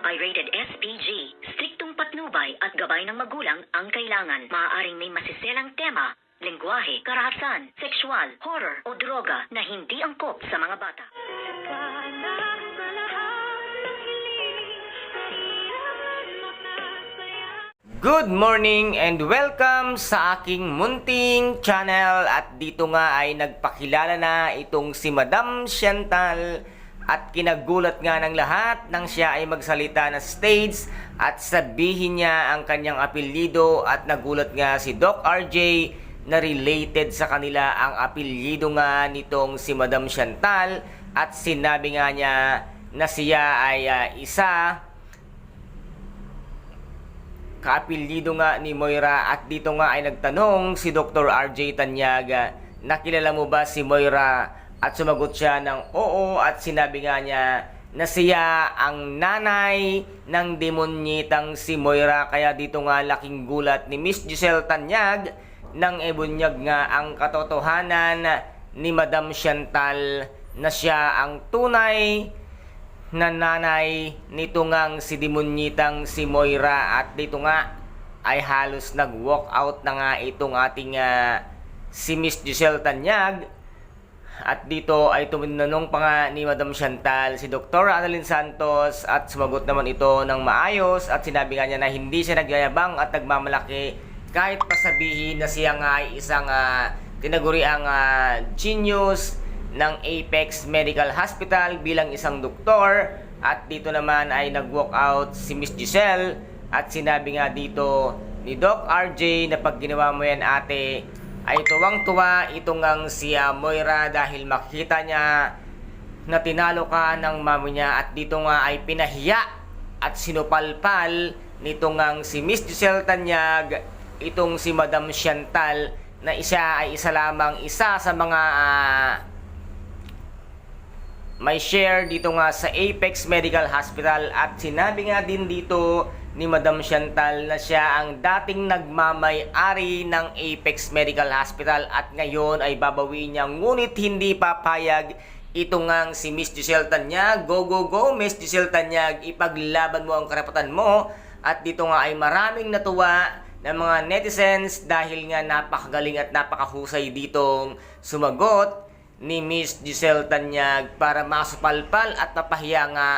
Pirated SPG. Striktong patnubay at gabay ng magulang ang kailangan. Maaaring may masiselang tema, lengguwahe, karahasan, sexual, horror o droga na hindi angkop sa mga bata. Good morning and welcome sa aking munting channel. At dito nga ay nagpakilala na itong si Madam Chantal. At kinagulat nga ng lahat nang siya ay magsalita na stage at sabihin niya ang kanyang apelyido. At nagulat nga si Doc RJ na related sa kanila ang apelyido nga nitong si Madam Chantal. At sinabi nga niya na siya ay isa kaapelyido nga ni Moira. At dito nga ay nagtanong si Dr. RJ Tanyag, nakilala mo ba si Moira? At sumagot siya ng oo at sinabi nga niya na siya ang nanay ng demonyitang si Moira. Kaya dito nga laking gulat ni Miss Giselle Tanyag nang ibunyag nga ang katotohanan ni Madam Chantal na siya ang tunay na nanay nito ngang si demonyitang si Moira. At dito nga ay halos nag-walk out na nga itong ating si Miss Giselle Tanyag. At dito ay tuminanong pa nga ni Madam Chantal si Dr. Annalyn Santos at sumagot naman ito ng maayos at sinabi nga niya na hindi siya nagyayabang at nagmamalaki kahit pasabihin na siya nga ay isang tinaguriang genius ng Apex Medical Hospital bilang isang doktor. At dito naman ay nag-walk out si Miss Giselle at sinabi nga dito ni Doc RJ na pag ginawa mo yan ate ay tuwang-tuwa itong ang si Moira dahil makita niya na tinalo ka ng mami niya. At dito nga ay pinahiya at sinupalpal nitong ang si Miss Giselle Tanyag itong si Madam Chantal na isa ay isa lamang isa sa mga may share dito nga sa Apex Medical Hospital. At sinabi nga din dito ni Madam Chantal na siya ang dating nagmamay-ari ng Apex Medical Hospital at ngayon ay babawiin niya, ngunit hindi papayag ito ngang si Miss Giselle Tanyag. Go, go, go Miss Giselle Tanyag, ipaglaban mo ang karapatan mo. At dito nga ay maraming natuwa ng mga netizens dahil nga napakagaling at napakahusay ditong sumagot ni Miss Giselle Tanyag para masupalpal at mapahiya nga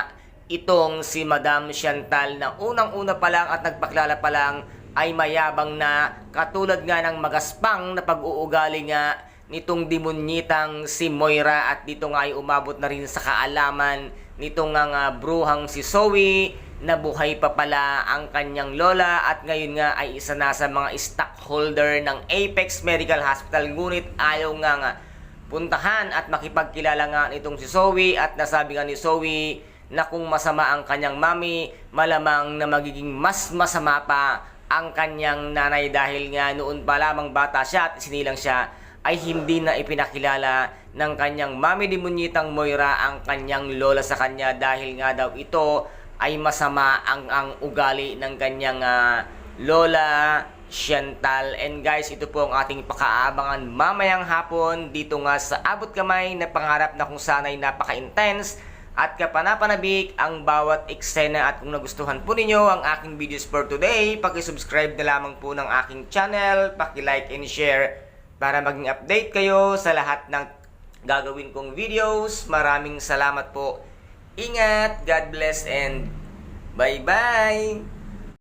itong si Madam Chantal na unang-una pa lang at nagpaklala pa lang ay mayabang na, katulad nga ng magaspang na pag-uugali nga nitong demonyitang si Moira. At dito nga ay umabot na rin sa kaalaman nitong nga bruhang si Zoe na buhay pa pala ang kanyang lola at ngayon nga ay isa na sa mga stockholder ng Apex Medical Hospital. Ngunit ayaw nga puntahan at makipagkilala nga nitong si Zoe. At nasabi nga ni Zoe na kung masama ang kanyang mami, malamang na magiging mas masama pa ang kanyang nanay dahil nga noon pa lamang bata siya at sinilang siya ay hindi na ipinakilala ng kanyang mami demonyitang Moira ang kanyang lola sa kanya dahil nga daw ito ay masama ang ugali ng kanyang lola Chantal. And guys, ito po ang ating pakaabangan mamayang hapon dito nga sa Abot Kamay na pangarap na kung sana'y napaka-intense at kapanapanabik ang bawat eksena. At kung nagustuhan po ninyo ang aking videos for today, paki-subscribe na lamang po ng aking channel, paki-like and share para maging update kayo sa lahat ng gagawin kong videos. Maraming salamat po. Ingat, God bless and bye-bye!